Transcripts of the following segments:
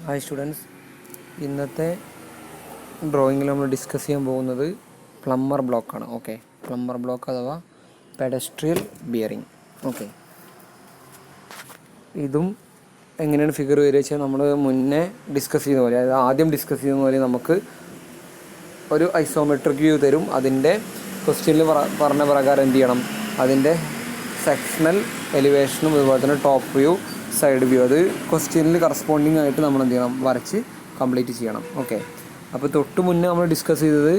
Hi students, ഇന്നത്തെ ഡ്രോയിങ്ങിൽ നമ്മൾ discuss ചെയ്യാൻ പോകുന്നത് പ്ലംബർ ബ്ലോക്കാണ്. ഓക്കെ, പ്ലംബർ ബ്ലോക്ക് അഥവാ പെഡസ്ട്രിയൽ ബിയറിംഗ്. ഓക്കെ, ഇതും എങ്ങനെയാണ് ഫിഗർ വരിക വെച്ചാൽ നമ്മൾ മുന്നേ ഡിസ്കസ് ചെയ്ത പോലെ, അതായത് ആദ്യം ഡിസ്കസ് ചെയ്യുന്ന പോലെ നമുക്ക് ഒരു ഐസോമെട്രിക് വ്യൂ തരും. അതിൻ്റെ ക്വസ്റ്റ്യനിൽ പറഞ്ഞ പ്രകാരം എന്ത് ചെയ്യണം, അതിൻ്റെ സെക്ഷണൽ എലിവേഷനും അതുപോലെ തന്നെ ടോപ്പ് വ്യൂ, സൈഡ് വ്യൂ, അത് ക്വസ്റ്റ്യനിൽ കറസ്പോണ്ടിങ് ആയിട്ട് നമ്മൾ എന്ത് ചെയ്യണം, വരച്ച് കംപ്ലീറ്റ് ചെയ്യണം. ഓക്കെ, അപ്പോൾ തൊട്ട് മുന്നേ നമ്മൾ ഡിസ്കസ് ചെയ്തത്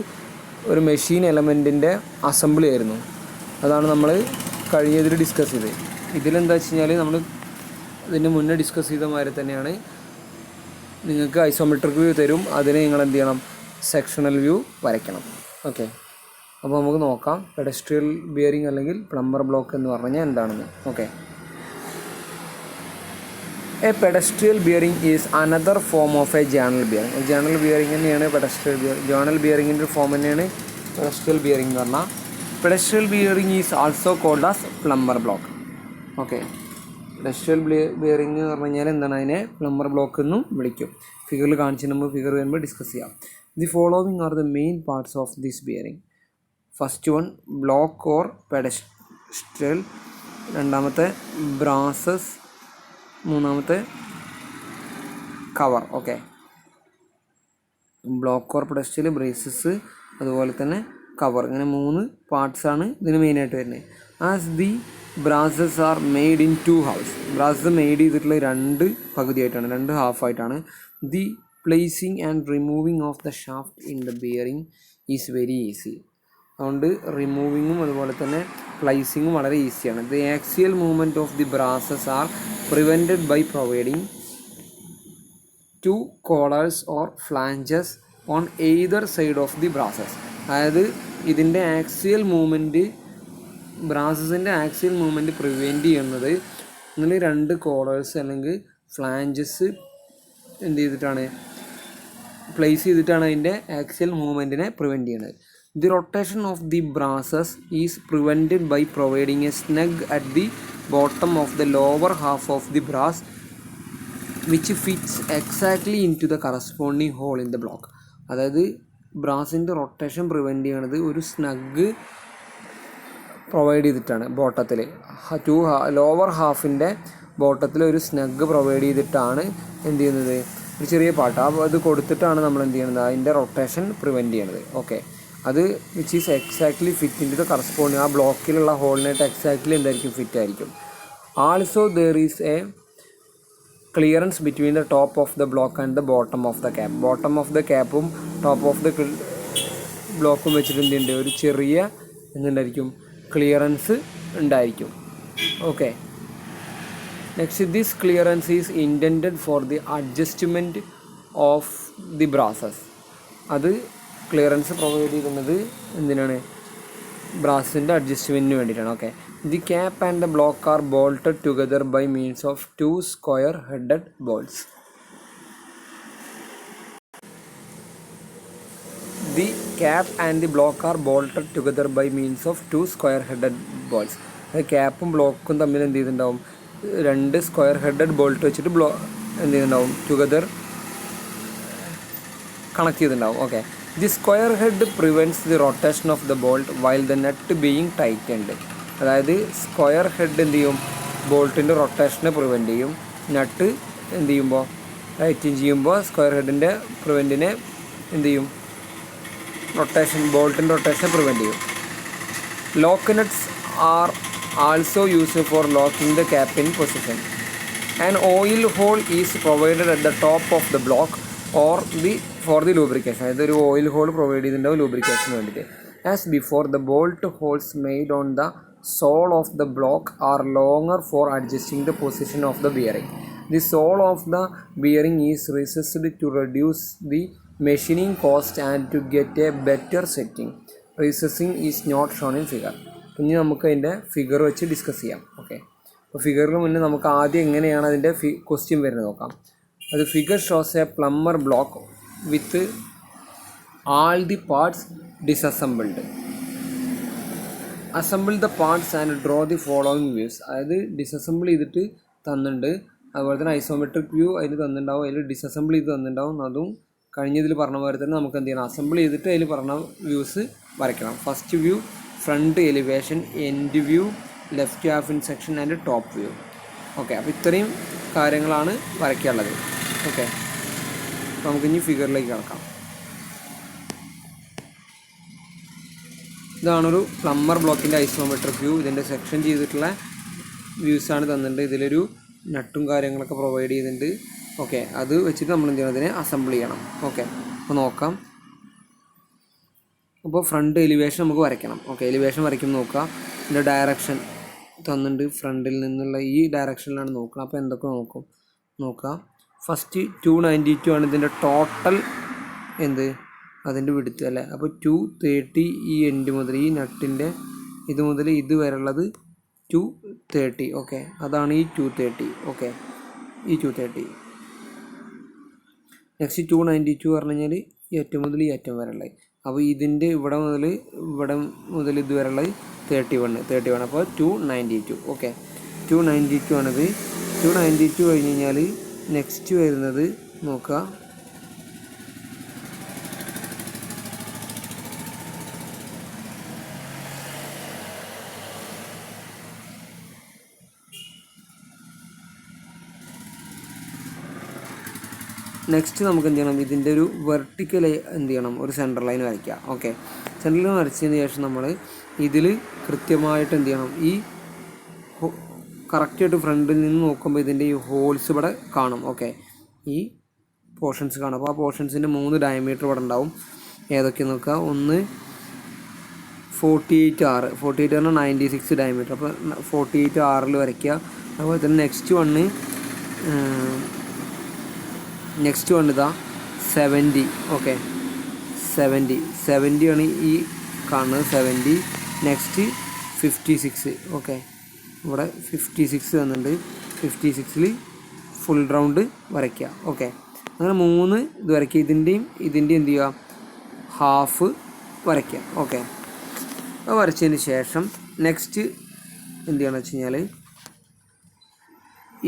ഒരു മെഷീൻ എലമെൻറ്റിൻ്റെ അസംബ്ലി ആയിരുന്നു. അതാണ് നമ്മൾ കഴിഞ്ഞതിൽ ഡിസ്കസ് ചെയ്തത്. ഇതിലെന്താ വെച്ച് കഴിഞ്ഞാൽ നമ്മൾ ഇതിന് മുന്നേ ഡിസ്കസ് ചെയ്ത മാതിരി തന്നെയാണ്. നിങ്ങൾക്ക് ഐസോമെട്രിക് വ്യൂ തരും, അതിന് നിങ്ങൾ എന്ത് ചെയ്യണം, സെക്ഷണൽ വ്യൂ വരയ്ക്കണം. ഓക്കെ, അപ്പോൾ നമുക്ക് നോക്കാം പെഡസ്ട്രിയൽ ബിയറിംഗ് അല്ലെങ്കിൽ പ്ലംബർ ബ്ലോക്ക് എന്ന് പറഞ്ഞാൽ എന്താണെന്ന്. Okay, a pedestal bearing is another form of a journal bearing. Journal bearing തന്നെയാണ് പെഡസ്ട്രിയൽ ബിയറിംഗ്. ജേണൽ ബിയറിങ്ങിൻ്റെ ഒരു ഫോം തന്നെയാണ് പെഡസ്ട്രിയൽ ബിയറിംഗ് എന്ന് പറഞ്ഞാൽ. Pedestal bearing is also called as plummer block. Okay, pedestal bearing എന്ന് പറഞ്ഞു കഴിഞ്ഞാൽ എന്താണ്, അതിനെ പ്ലംബർ ബ്ലോക്ക് എന്നും വിളിക്കും. ഫിഗറിൽ കാണിച്ചതിന് മുമ്പ് ഫിഗർ വരുമ്പോൾ ഡിസ്കസ് ചെയ്യാം. The following are the main parts of this bearing. First one block or pedestal, രണ്ടാമത്തെ ബ്രാസസ്, മൂന്നാമത്തെ cover. Okay, block or pedestal, braces, അതുപോലെ തന്നെ കവർ, ഇങ്ങനെ 3 പാർട്സാണ് ഇതിന് മെയിനായിട്ട് വരുന്നത്. As the brasses are made in 2 halves. Brasses made ചെയ്തിട്ടുള്ള 2 പകുതിയായിട്ടാണ്, 2 ഹാഫായിട്ടാണ്. The placing and removing of the shaft in the bearing is very easy. അതുകൊണ്ട് റിമൂവിങ്ങും അതുപോലെ തന്നെ പ്ലേസിങ്ങും വളരെ ഈസിയാണ്. The axial movement of the brasses are prevented by providing 2 collars or flanges on either side of the brasses. അതായത് ഇതിൻ്റെ axial movement, ബ്രാസസിൻ്റെ ആക്സിയൽ മൂവ്മെൻറ്റ് പ്രിവെൻറ്റ് ചെയ്യുന്നത് ഇതിൽ 2 കോളേഴ്സ് അല്ലെങ്കിൽ ഫ്ലാഞ്ചസ് എന്ത് ചെയ്തിട്ടാണ്, പ്ലേസ് ചെയ്തിട്ടാണ് അതിൻ്റെ ആക്സിയൽ മൂവ്മെൻറ്റിനെ പ്രിവെൻറ്റ് ചെയ്യുന്നത്. The rotation of the brasses is prevented by providing a snug at the bottom of the lower half of the brass which fits exactly into the corresponding hole in the block. അതായത് ബ്രാസിൻ്റെ rotation prevent ചെയ്യണത് ഒരു snug provide ചെയ്തിട്ടാണ്. ബോട്ടത്തിൽ lower ഹാഫിൻ്റെ ബോട്ടത്തിൽ ഒരു snug provide ചെയ്തിട്ടാണ് എന്ത് ചെയ്യുന്നത്, ഒരു ചെറിയ പാട്ട് അത് കൊടുത്തിട്ടാണ് നമ്മൾ എന്ത് ചെയ്യുന്നത്, അതിൻ്റെ റൊട്ടേഷൻ പ്രിവെൻറ്റ് ചെയ്യണത്. ഓക്കെ, അത് which is exactly fit into the corresponding, ആ ബ്ലോക്കിലുള്ള ഹോളിനായിട്ട് എക്സാക്ട്ലി എന്തായിരിക്കും, ഫിറ്റ് ആയിരിക്കും. Also there is a clearance between the top of the block and the bottom of the cap. Bottom of the ക്യാപ്പും top of the ബ്ലോക്കും വെച്ചിട്ട് എന്തുണ്ട്, ഒരു ചെറിയ എന്തുണ്ടായിരിക്കും, ക്ലിയറൻസ് ഉണ്ടായിരിക്കും. Okay, next this clearance is intended for the adjustment of the brasses. അത് clearance provide ചെയ്യുന്നത് എന്തിനാണ്, ബ്രാസിൻ്റെ അഡ്ജസ്റ്റ്മെൻറ്റിന് വേണ്ടിയിട്ടാണ്. Okay, the cap and the block are bolted together by means of 2 square headed bolts. The cap and the block are bolted together by means of 2 square headed bolts. അത് ക്യാപ്പും ബ്ലോക്കും തമ്മിൽ എന്ത് ചെയ്തിട്ടുണ്ടാവും, 2 സ്ക്വയർ ഹെഡഡ് ബോൾട്ട് വെച്ചിട്ട് എന്ത് ചെയ്തിട്ടുണ്ടാവും, together connect ചെയ്തിട്ടുണ്ടാവും. Okay, the square head prevents the rotation of the bolt while the net being tightened. അതായത് സ്ക്വയർ ഹെഡ് എന്ത് ചെയ്യും, ബോൾട്ടിൻ്റെ റൊട്ടേഷനെ പ്രിവെൻറ്റ് ചെയ്യും. നട്ട് എന്ത് ചെയ്യുമ്പോൾ, ടൈറ്റിൻ ചെയ്യുമ്പോൾ സ്ക്വയർ ഹെഡിൻ്റെ പ്രിവെൻറ്റിനെ എന്ത് ചെയ്യും, ബോൾട്ടിൻ്റെ റൊട്ടേഷനെ പ്രിവെൻറ്റ് ചെയ്യും. Lock nuts are also used for locking the cap in position. An oil hole is provided at the top of the block or for the lubrication. അതായത് ഒരു ഓയിൽ ഹോൾ പ്രൊവൈഡ് ചെയ്തിട്ടുണ്ടാവും ലൂബ്രിക്കേഷന് വേണ്ടിയിട്ട്. As before, the bolt holes made on the sole of the block are longer for adjusting the position of the bearing. The sole of the bearing is റീസസ്ഡ് to reduce the machining cost and to get a better setting. Recessing is not shown in figure. ഇനി നമുക്ക് അതിൻ്റെ figure വെച്ച് discuss ചെയ്യാം. Okay, അപ്പോൾ ഫിഗറിന് മുന്നേ നമുക്ക് ആദ്യം എങ്ങനെയാണ് അതിൻ്റെ ക്വസ്റ്റ്യൻ വരുന്നത് നോക്കാം. അത് figure shows a plummer block with all the parts disassembled. Assemble the parts and draw the following views. അതായത് ഡിസസംബിൾ ചെയ്തിട്ട് തന്നിട്ടുണ്ട്, അതുപോലെ തന്നെ ഐസോമെട്രിക് വ്യൂ അതിൽ തന്നിട്ടുണ്ടാവും, അതിൽ ഡിസസംബിൾ ചെയ്ത് തന്നിട്ടുണ്ടാവും. അതും കഴിഞ്ഞതിൽ പറഞ്ഞ പോലെ തന്നെ നമുക്ക് എന്ത് ചെയ്യണം, അസംബിൾ ചെയ്തിട്ട് അതിൽ പറഞ്ഞ വ്യൂസ് വരയ്ക്കണം. First view, front elevation, end view, left half in section and top view. Okay, അപ്പോൾ ഇത്രയും കാര്യങ്ങളാണ് വരയ്ക്കാനുള്ളത്. ഓക്കെ, അപ്പോൾ നമുക്കിനി ഫിഗറിലേക്ക് കിടക്കാം. ഇതാണൊരു പ്ലംബർ ബ്ലോക്കിൻ്റെ ഐസോമെട്രിക് വ്യൂ. ഇതിൻ്റെ സെക്ഷൻ ചെയ്തിട്ടുള്ള വ്യൂസാണ് തന്നിട്ടുണ്ട്. ഇതിലൊരു നട്ടും കാര്യങ്ങളൊക്കെ പ്രൊവൈഡ് ചെയ്തിട്ടുണ്ട്. ഓക്കെ, അത് വെച്ചിട്ട് നമ്മൾ എന്ത് ചെയ്യണം, അതിനെ അസംബിൾ ചെയ്യണം. ഓക്കെ, അപ്പോൾ നോക്കാം. അപ്പോൾ ഫ്രണ്ട് എലിവേഷൻ നമുക്ക് വരയ്ക്കണം. ഓക്കെ, എലിവേഷൻ വരയ്ക്കുമ്പോൾ നോക്കുക, ഇതിൻ്റെ ഡയറക്ഷൻ തന്നിട്ടുണ്ട്. ഫ്രണ്ടിൽ നിന്നുള്ള ഈ ഡയറക്ഷനിലാണ് നോക്കണം. അപ്പോൾ എന്തൊക്കെ നോക്കാം. ഫസ്റ്റ് 292 ആണ് ഇതിൻ്റെ ടോട്ടൽ അതിൻ്റെ വിടുത്ത് അല്ലേ. അപ്പോൾ 230 ഈ എൻഡ് മുതൽ ഈ നട്ടിൻ്റെ ഇത് മുതൽ ഇത് വരെയുള്ളത് 230. ഓക്കെ, അതാണ് ഈ 230. ഓക്കെ, ഈ 230. നെക്സ്റ്റ് 292 പറഞ്ഞു കഴിഞ്ഞാൽ ഈ അറ്റം മുതൽ ഈ അറ്റം വരെയുള്ളത്. അപ്പോൾ ഇതിൻ്റെ ഇവിടെ മുതൽ ഇത് വരെയുള്ളത് 31. അപ്പോൾ 292. ഓക്കെ, 292 ആണിത്. 292 കഴിഞ്ഞ് കഴിഞ്ഞാൽ നെക്സ്റ്റ് വരുന്നത് നോക്കുക, നെക്സ്റ്റ് നമുക്ക് എന്ത് ചെയ്യണം, ഇതിൻ്റെ ഒരു വെർട്ടിക്കൽ എന്ത് ചെയ്യണം, ഒരു സെൻട്രൽ ലൈൻ വരയ്ക്കുക. ഓക്കെ, സെൻട്രൽ ലൈൻ വരച്ചതിന് ശേഷം നമ്മൾ ഇതിൽ കൃത്യമായിട്ട് എന്ത് ചെയ്യണം, ഈ കറക്റ്റായിട്ട് ഫ്രണ്ടിൽ നിന്ന് നോക്കുമ്പോൾ ഇതിൻ്റെ ഈ ഹോൾസ് ഇവിടെ കാണും. ഓക്കെ, ഈ പോർഷൻസ് കാണും. അപ്പോൾ ആ പോർഷൻസിൻ്റെ 3 ഡയമീറ്റർ ഇവിടെ ഉണ്ടാവും. ഏതൊക്കെ നോക്കുക, ഒന്ന് 48R, 48 പറഞ്ഞാൽ 96 ഡയമീറ്റർ. അപ്പോൾ 48R വരയ്ക്കുക. അതുപോലെ തന്നെ നെക്സ്റ്റ് വൺ ഇതാ 70. ഓക്കെ, 70 ആണ് ഈ കാണുന്നത്, 70. നെക്സ്റ്റ് 56. ഓക്കെ, ഇവിടെ 56 തന്നിട്ടുണ്ട്. 56ൽ ഫുൾ റൗണ്ട് വരയ്ക്കുക. ഓക്കെ, അങ്ങനെ 3 ഇത് വരയ്ക്കുക. ഇതിൻ്റെയും എന്ത് ചെയ്യുക, ഹാഫ് വരയ്ക്കുക. ഓക്കെ, അത് വരച്ചതിന് ശേഷം നെക്സ്റ്റ് എന്ത് ചെയ്യണമെന്ന് വെച്ച് കഴിഞ്ഞാൽ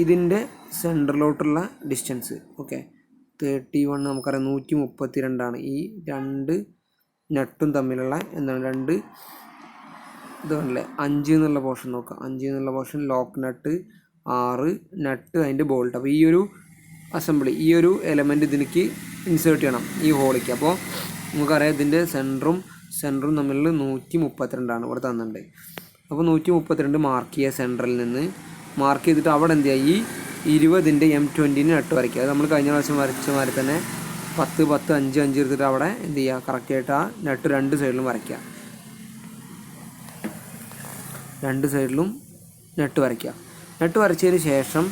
ഇതിൻ്റെ സെൻറ്ററിലോട്ടുള്ള ഡിസ്റ്റൻസ്. ഓക്കെ, 31 നമുക്കറിയാം, 132 ഈ 2 നട്ടും തമ്മിലുള്ള രണ്ട് ഇതല്ലേ 5 എന്നുള്ള പോർഷൻ നോക്കുക. 5 എന്നുള്ള പോർഷൻ ലോക്ക് നട്ട്, 6 നട്ട്, അതിൻ്റെ ബോൾട്ട്. അപ്പോൾ ഈ ഒരു അസംബ്ലി, ഈ ഒരു എലമെൻറ്റ് ഇതിലേക്ക് ഇൻസേർട്ട് ചെയ്യണം ഈ ഹോളിക്ക്. അപ്പോൾ നമുക്കറിയാം ഇതിൻ്റെ സെൻറ്ററും തമ്മിലുള്ള 132 ഇവിടെ തന്നിട്ടുണ്ട്. അപ്പോൾ 132 മാർക്ക് ചെയ്യുക. സെൻറ്ററിൽ നിന്ന് മാർക്ക് ചെയ്തിട്ട് അവിടെ എന്ത് ചെയ്യുക, ഈ 20ൻ്റെ M20 നട്ട് വരയ്ക്കുക. അത് നമ്മൾ കഴിഞ്ഞ പ്രാവശ്യം വരച്ച മാതിരി തന്നെ 10, 10, 5, 5 എടുത്തിട്ട് അവിടെ എന്ത് ചെയ്യുക, കറക്റ്റായിട്ട് ആ നട്ട് 2 സൈഡിലും വരയ്ക്കുക. 2 സൈഡിലും നട്ട് വരയ്ക്കുക. നട്ട് വരച്ചതിന് ശേഷം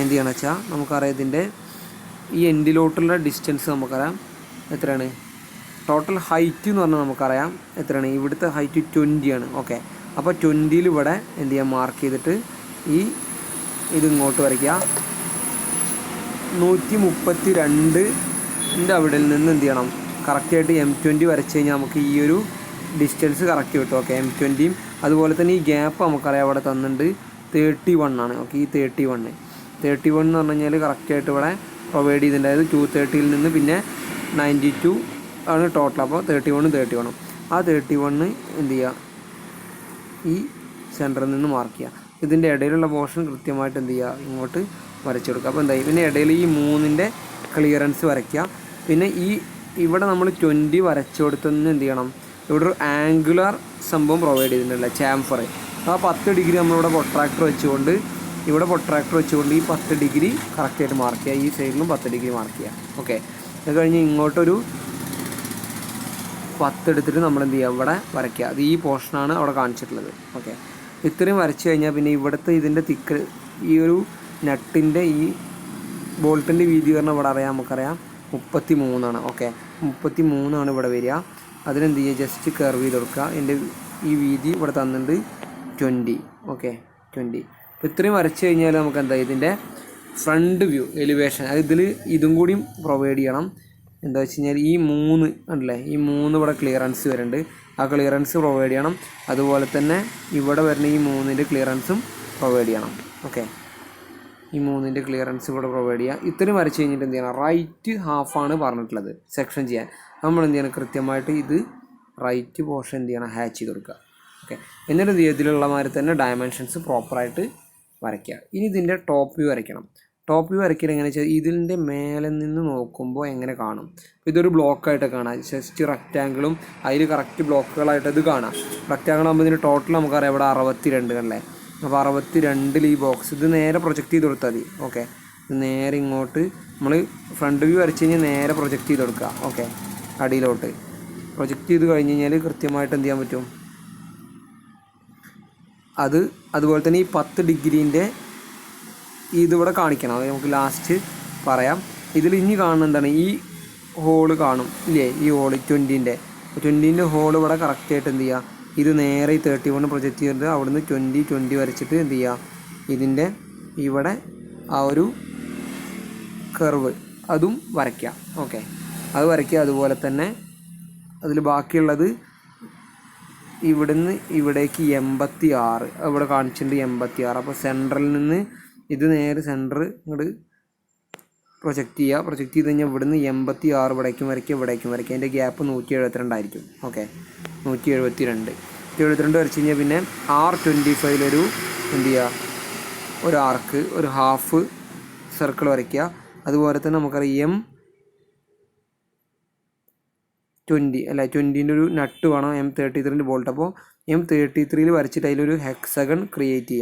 എന്ത് ചെയ്യണമെന്ന് വെച്ചാൽ നമുക്കറിയാം ഇതിൻ്റെ ഈ എൻഡിലോട്ടുള്ള ഡിസ്റ്റൻസ് നമുക്കറിയാം എത്രയാണ്. ടോട്ടൽ ഹൈറ്റ് എന്ന് പറഞ്ഞാൽ നമുക്കറിയാം എത്രയാണ്, ഇവിടുത്തെ ഹൈറ്റ് 20 ആണ്. ഓക്കെ, അപ്പോൾ 20ൽ ഇവിടെ എന്ത് ചെയ്യാം, മാർക്ക് ചെയ്തിട്ട് ഇത് ഇങ്ങോട്ട് വരയ്ക്കുക. 132ൻ്റെ അവിടെ നിന്ന് എന്ത് ചെയ്യണം, കറക്റ്റായിട്ട് M20 വരച്ച് കഴിഞ്ഞാൽ നമുക്ക് ഈ ഒരു ഡിസ്റ്റൻസ് കറക്റ്റ് കിട്ടും. ഓക്കെ, M20യും അതുപോലെ തന്നെ ഈ ഗ്യാപ്പ് നമുക്കറിയാം അവിടെ തന്നിട്ടുണ്ട് 31 ആണ്. ഓക്കെ, ഈ 31 എന്ന് പറഞ്ഞു കഴിഞ്ഞാൽ കറക്റ്റായിട്ട് ഇവിടെ പ്രൊവൈഡ് ചെയ്തിട്ടുണ്ട്. അതായത് 230ൽ നിന്ന് പിന്നെ 92 ആണ് ടോട്ടൽ. അപ്പോൾ 31 ആ 31 എന്ത് ചെയ്യുക, ഈ സെൻറ്ററിൽ നിന്ന് മാർക്ക് ചെയ്യുക. ഇതിൻ്റെ ഇടയിലുള്ള പോർഷൻ കൃത്യമായിട്ട് എന്ത് ചെയ്യുക, ഇങ്ങോട്ട് വരച്ചു കൊടുക്കുക. അപ്പോൾ എന്തായി, പിന്നെ ഇടയിൽ ഈ 3ൻ്റെ ക്ലിയറൻസ് വരയ്ക്കുക. പിന്നെ ഇവിടെ നമ്മൾ 20 വരച്ചു കൊടുത്തതിന് എന്ത് ചെയ്യണം, ഇവിടെ ഒരു ആംഗുലർ സംഭവം പ്രൊവൈഡ് ചെയ്തിട്ടുണ്ടല്ലോ, ചാംഫർ. ആ 10 ഡിഗ്രി നമ്മളിവിടെ പൊട്രാക്ടർ വെച്ചുകൊണ്ട് ഈ 10 ഡിഗ്രി കറക്റ്റായിട്ട് മാർക്ക് ചെയ്യുക. ഈ സൈഡിലും 10 ഡിഗ്രി മാർക്ക് ചെയ്യുക. ഓക്കെ, അത് കഴിഞ്ഞ് ഇങ്ങോട്ടൊരു 10 എടുത്തിട്ട് നമ്മൾ എന്ത് ചെയ്യുക, ഇവിടെ വരയ്ക്കുക. അത് ഈ പോർഷനാണ് അവിടെ കാണിച്ചിട്ടുള്ളത്. ഓക്കെ, ഇത്രയും വരച്ച് കഴിഞ്ഞാൽ പിന്നെ ഇവിടുത്തെ ഇതിൻ്റെ തിക്ക്, ഈ ഒരു നട്ടിൻ്റെ ഈ ബോൾട്ടിൻ്റെ വീതി പറഞ്ഞാൽ ഇവിടെ നമുക്കറിയാം 33 ആണ്. ഓക്കെ, 33 ആണ് ഇവിടെ വരിക. അതിനെന്ത് ചെയ്യുക, ജസ്റ്റ് കർവ് ചെയ്ത് കൊടുക്കുക. എൻ്റെ ഈ വീതി ഇവിടെ തന്നിട്ടുണ്ട് 20. ഓക്കെ, 20. അപ്പോൾ ഇത്രയും വരച്ച് കഴിഞ്ഞാൽ നമുക്ക് എന്താ, ഇതിൻ്റെ ഫ്രണ്ട് വ്യൂ എലിവേഷൻ, അത് ഇതും കൂടിയും പ്രൊവൈഡ് ചെയ്യണം. എന്താ വെച്ച് കഴിഞ്ഞാൽ ഈ 3 ഉണ്ടല്ലേ, ഈ 3 ഇവിടെ ക്ലിയറൻസ് വരുന്നുണ്ട്. ആ ക്ലിയറൻസ് പ്രൊവൈഡ് ചെയ്യണം. അതുപോലെ തന്നെ ഇവിടെ വരുന്ന ഈ 3ൻ്റെ ക്ലിയറൻസും പ്രൊവൈഡ് ചെയ്യണം. ഓക്കെ, ഈ 3ൻ്റെ ക്ലിയറൻസ് ഇവിടെ പ്രൊവൈഡ് ചെയ്യുക. ഇത്രയും വരച്ച് കഴിഞ്ഞിട്ട് എന്ത് ചെയ്യണം, റൈറ്റ് ഹാഫാണ് പറഞ്ഞിട്ടുള്ളത് സെക്ഷൻ ചെയ്യാൻ. നമ്മൾ എന്ത് ചെയ്യണം, കൃത്യമായിട്ട് ഇത് റൈറ്റ് പോർഷൻ എന്ത് ചെയ്യണം, ഹാച്ച് ചെയ്ത് കൊടുക്കുക. ഓക്കെ, എന്നിട്ട് ഇതിലുള്ള മാതിരി തന്നെ ഡയമെൻഷൻസ് പ്രോപ്പറായിട്ട് വരയ്ക്കുക. ഇനി ഇതിൻ്റെ ടോപ്പ് വ്യൂ വരയ്ക്കണം. ടോപ്പ് വ്യൂ വരയ്ക്കൽ എങ്ങനെ വെച്ചാൽ ഇതിൻ്റെ മേലെ നിന്ന് നോക്കുമ്പോൾ എങ്ങനെ കാണും. ഇതൊരു ബ്ലോക്കായിട്ട് കാണാം, ജസ്റ്റ് റെക്റ്റാങ്കിളും അതിൽ കറക്റ്റ് ബ്ലോക്കുകളായിട്ട് ഇത് കാണാം. റെക്റ്റാങ്കിൾ ആകുമ്പോൾ ഇതിന് ടോട്ടൽ നമുക്കറിയാം ഇവിടെ 62 അല്ലേ. അപ്പോൾ 62 ഈ ബോക്സ് ഇത് നേരെ പ്രൊജക്റ്റ് ചെയ്ത് കൊടുത്താൽ മതി. ഓക്കെ, ഇത് നേരെ ഇങ്ങോട്ട് നമ്മൾ ഫ്രണ്ട് വ്യൂ വരച്ച് കഴിഞ്ഞാൽ നേരെ പ്രൊജക്റ്റ് ചെയ്ത് കൊടുക്കുക. ഓക്കെ, അടിയിലോട്ട് പ്രൊജക്റ്റ് ചെയ്ത് കഴിഞ്ഞ് കഴിഞ്ഞാൽ കൃത്യമായിട്ട് എന്ത് ചെയ്യാൻ പറ്റും, അതുപോലെ തന്നെ ഈ 10 ഡിഗ്രീൻ്റെ ഇതിവിടെ കാണിക്കണം. അത് നമുക്ക് ലാസ്റ്റ് പറയാം. ഇതിൽ ഇനി കാണുന്ന എന്താണ്, ഈ ഹോള് കാണും ഇല്ലേ, ഈ ഹോള് 20ൻ്റെ ഹോൾ ഇവിടെ കറക്റ്റായിട്ട് എന്ത് ചെയ്യുക, ഇത് നേരെ ഈ 31 പ്രൊജക്റ്റ് ചെയ്തിട്ട് അവിടുന്ന് 20 വരച്ചിട്ട് എന്ത് ചെയ്യുക, ഇതിൻ്റെ ഇവിടെ ആ ഒരു കർവ് അതും വരയ്ക്കുക. ഓക്കെ, അത് വരയ്ക്കുക. അതുപോലെ തന്നെ അതിൽ ബാക്കിയുള്ളത് ഇവിടുന്ന് ഇവിടേക്ക് 86 ഇവിടെ കാണിച്ചിട്ടുണ്ട് 86. അപ്പോൾ സെൻട്രൽ നിന്ന് ഇത് നേരെ സെൻറ്റർ ഇങ്ങോട്ട് പ്രൊജക്റ്റ് ചെയ്യുക. പ്രൊജക്റ്റ് ചെയ്ത് കഴിഞ്ഞാൽ ഇവിടുന്ന് 86 ഇവിടേക്കും വരയ്ക്കുക. അതിൻ്റെ ഗ്യാപ്പ് 172 ആയിരിക്കും. ഓക്കെ, 172 വരച്ച് കഴിഞ്ഞാൽ പിന്നെ R25 എന്ത് ചെയ്യുക, ഒരു ആർക്ക്, ഒരു ഹാഫ് സർക്കിൾ വരയ്ക്കുക. അതുപോലെ തന്നെ നമുക്കറിയാം M20 ഒരു നട്ട് വേണം, M33 ബോൾട്ട്. അപ്പോൾ M33 വരച്ചിട്ട് അതിലൊരു ഹെക്സഗൺ ക്രിയേറ്റ്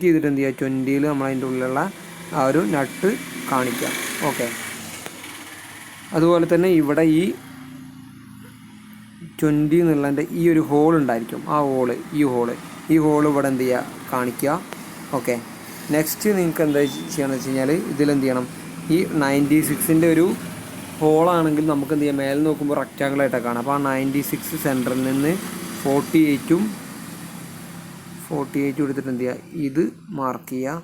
ചെയ്തിട്ട് എന്ത് ചെയ്യുക, 20 നമ്മൾ അതിൻ്റെ ഉള്ളിലുള്ള ആ ഒരു നട്ട് കാണിക്കാം. ഓക്കെ, അതുപോലെ തന്നെ ഇവിടെ ഈ 20 എന്നുള്ളതിൻ്റെ ഈ ഒരു ഹോൾ ഉണ്ടായിരിക്കും. ആ ഹോള് ഈ ഹോള് ഇവിടെ എന്ത് ചെയ്യുക, കാണിക്കുക. ഓക്കെ, നെക്സ്റ്റ് നിങ്ങൾക്ക് എന്താ ചെയ്യുകയെന്ന് വെച്ച് കഴിഞ്ഞാൽ ഇതിലെന്ത് ചെയ്യണം, ഈ 96ൻ്റെ ഒരു ഹോളാണെങ്കിൽ നമുക്ക് എന്ത് ചെയ്യാം, മേലെ നോക്കുമ്പോൾ റെക്റ്റാങ്കിളായിട്ടൊക്കെ കാണാം. അപ്പോൾ ആ 96 സെൻറ്ററിൽ നിന്ന് 48 എടുത്തിട്ട് എന്ത് ചെയ്യുക, ഇത് മാർക്ക് ചെയ്യുക.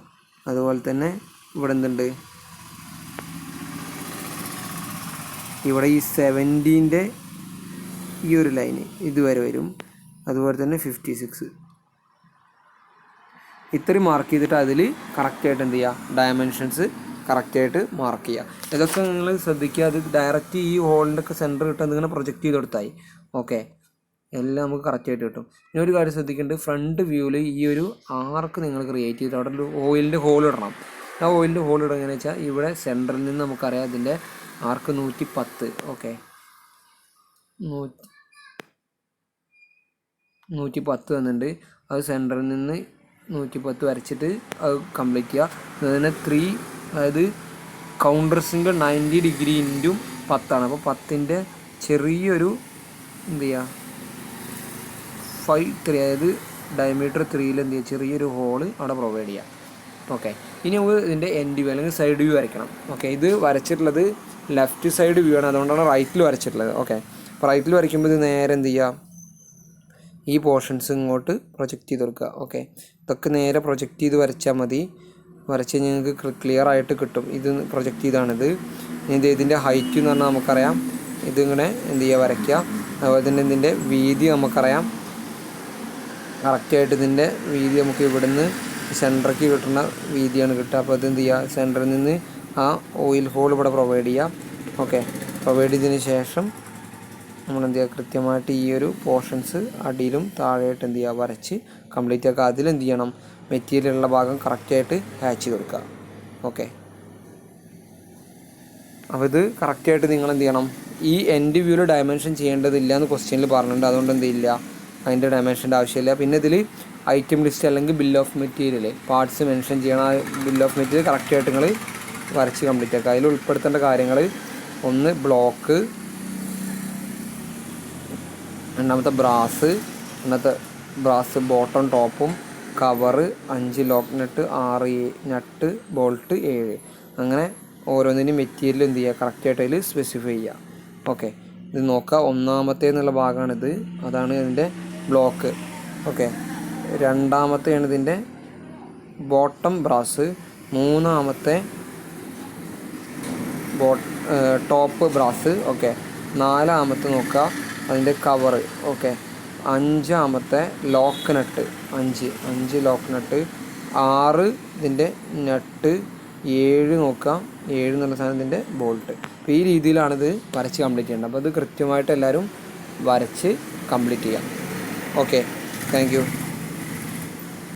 അതുപോലെ തന്നെ ഇവിടെ എന്തുണ്ട്, ഇവിടെ ഈ 70ൻ്റെ ഈ ഒരു ലൈന് ഇതുവരെ വരും. അതുപോലെ തന്നെ 56 ഇത്രയും മാർക്ക് ചെയ്തിട്ട് അതിൽ കറക്റ്റായിട്ട് എന്ത് ചെയ്യുക, ഡയമെൻഷൻസ് കറക്റ്റായിട്ട് മാർക്ക് ചെയ്യുക. ഇതൊക്കെ നിങ്ങൾ ശ്രദ്ധിക്കുക. അത് ഡയറക്റ്റ് ഈ ഹോളിൻ്റെ ഒക്കെ സെൻറ്റർ കിട്ടാൻ നിങ്ങൾ പ്രൊജക്റ്റ് ചെയ്ത് കൊടുത്തായി. ഓക്കെ, എല്ലാം നമുക്ക് കറക്റ്റായിട്ട് കിട്ടും. ഇനി ഒരു കാര്യം ശ്രദ്ധിക്കേണ്ടത്, ഫ്രണ്ട് വ്യൂവിൽ ഈ ഒരു ആർക്ക് നിങ്ങൾ ക്രിയേറ്റ് ചെയ്തിട്ട് അവിടെ ഒരു ഓയിലിൻ്റെ ഹോൾ ഇടണം. ആ ഓയിലിൻ്റെ ഹോൾ ഇടുക എങ്ങനെയാണെന്ന് വെച്ചാൽ ഇവിടെ സെൻറ്ററിൽ നിന്ന് നമുക്കറിയാം അതിൻ്റെ ആർക്ക് 110. ഓക്കെ, 110 വന്നിട്ടുണ്ട്. അത് സെൻറ്ററിൽ നിന്ന് 110 വരച്ചിട്ട് അത് കംപ്ലീറ്റ് ചെയ്യുക. അതിനെ 3 അതായത് കൗണ്ടേഴ്സിൻ്റെ 90 ഡിഗ്രി ഇൻറ്റു 10 അപ്പോൾ 10ൻ്റെ ചെറിയൊരു എന്ത് ചെയ്യുക 5-3 അതായത് ഡയമീറ്റർ 3ൽ എന്ത് ചെയ്യുക, ചെറിയൊരു ഹോള് അവിടെ പ്രൊവൈഡ് ചെയ്യുക. ഓക്കെ, ഇനി നമുക്ക് ഇതിൻ്റെ എൻഡ് വ്യൂ അല്ലെങ്കിൽ സൈഡ് വ്യൂ വരയ്ക്കണം. ഓക്കെ, ഇത് വരച്ചിട്ടുള്ളത് ലെഫ്റ്റ് സൈഡ് വ്യൂ ആണ്, അതുകൊണ്ടാണ് റൈറ്റിൽ വരച്ചിട്ടുള്ളത്. ഓക്കെ, അപ്പോൾ റൈറ്റിൽ വരയ്ക്കുമ്പോൾ ഇത് നേരെ എന്ത് ചെയ്യുക, ഈ പോർഷൻസ് ഇങ്ങോട്ട് പ്രൊജക്റ്റ് ചെയ്ത് കൊടുക്കുക. ഓക്കെ, ഇതൊക്കെ നേരെ പ്രൊജക്റ്റ് ചെയ്ത് വരച്ചാൽ മതി. വരച്ച് കഴിഞ്ഞാൽ നിങ്ങൾക്ക് ക്ലിയർ ആയിട്ട് കിട്ടും. ഇത് പ്രൊജക്റ്റ് ചെയ്താണിത്. ഇതിൻ്റെ ഹൈറ്റ് എന്ന് പറഞ്ഞാൽ നമുക്കറിയാം, ഇതിങ്ങനെ എന്ത് ചെയ്യുക, വരയ്ക്കുക. അതുപോലെ തന്നെ ഇതിൻ്റെ വീതി നമുക്കറിയാം, കറക്റ്റായിട്ട് ഇതിൻ്റെ വീതി നമുക്ക് ഇവിടുന്ന് സെൻറ്ററിലേക്ക് കിട്ടുന്ന വീതിയാണ് കിട്ടുക. അപ്പോൾ ഇത് എന്ത് ചെയ്യുക, സെൻറ്ററിൽ നിന്ന് ആ ഓയിൽ ഹോൾ ഇവിടെ പ്രൊവൈഡ് ചെയ്യുക. ഓക്കെ, പ്രൊവൈഡ് ചെയ്തതിന് ശേഷം നമ്മൾ എന്ത് ചെയ്യുക, കൃത്യമായിട്ട് ഈ ഒരു പോർഷൻസ് അടിയിലും താഴെയായിട്ട് എന്ത് ചെയ്യുക, വരച്ച് കംപ്ലീറ്റ് ആക്കുക. അതിലെന്ത് ചെയ്യണം, മെറ്റീരിയലുള്ള ഭാഗം കറക്റ്റായിട്ട് ഹാച്ച് ചെയ്ത് കൊടുക്കുക. ഓക്കെ, അപ്പോൾ ഇത് കറക്റ്റായിട്ട് നിങ്ങൾ എന്ത് ചെയ്യണം, ഈ എൻഡ് വ്യൂവിൽ ഡയമെൻഷൻ ചെയ്യേണ്ടതില്ല എന്ന് ക്വസ്റ്റ്യനിൽ പറഞ്ഞിട്ടുണ്ട്. അതുകൊണ്ട് എന്ത് ചെയ്യില്ല, അതിൻ്റെ ഡയമെൻഷൻ്റെ ആവശ്യമില്ല. പിന്നെ ഇതിൽ ഐറ്റം ലിസ്റ്റ് അല്ലെങ്കിൽ bill of material parts mention ചെയ്യണം. ആ ബിൽ ഓഫ് മെറ്റീരിയൽ കറക്റ്റായിട്ട് നിങ്ങൾ വരച്ച് കംപ്ലീറ്റ് ആക്കുക. അതിൽ ഉൾപ്പെടുത്തേണ്ട കാര്യങ്ങൾ, ഒന്ന് ബ്ലോക്ക്, രണ്ടാമത്തെ ബ്രാസ് ബോട്ടം ടോപ്പും, കവറ് 5 ലോക്ക് നട്ട്, 6 നട്ട് ബോൾട്ട് 7, അങ്ങനെ ഓരോന്നിനും മെറ്റീരിയൽ എന്ത് ചെയ്യുക, കറക്റ്റായിട്ട് അതിൽ സ്പെസിഫൈ ചെയ്യുക. ഓക്കെ, ഇത് നോക്കുക. ഒന്നാമത്തെ എന്നുള്ള ഭാഗമാണിത്, അതാണ് ഇതിൻ്റെ ബ്ലോക്ക്. ഓക്കെ, രണ്ടാമത്തെയാണ് ഇതിൻ്റെ ബോട്ടം ബ്രാസ്, മൂന്നാമത്തെ ടോപ്പ് ബ്രാസ്. ഓക്കെ, നാലാമത്തെ നോക്കുക അതിൻ്റെ കവറ്. ഓക്കെ, അഞ്ചാമത്തെ ലോക്ക് നട്ട്, 5 ലോക്ക് നട്ട്, 6 ഇതിൻ്റെ നട്ട്, 7 നോക്കാം, 7 എന്നുള്ള സാധനം ഇതിൻ്റെ ബോൾട്ട്. അപ്പോൾ ഈ രീതിയിലാണിത് വരച്ച് കംപ്ലീറ്റ് ചെയ്യേണ്ടത്. അപ്പോൾ ഇത് കൃത്യമായിട്ട് എല്ലാവരും വരച്ച് കംപ്ലീറ്റ് ചെയ്യാം. Okay, thank you.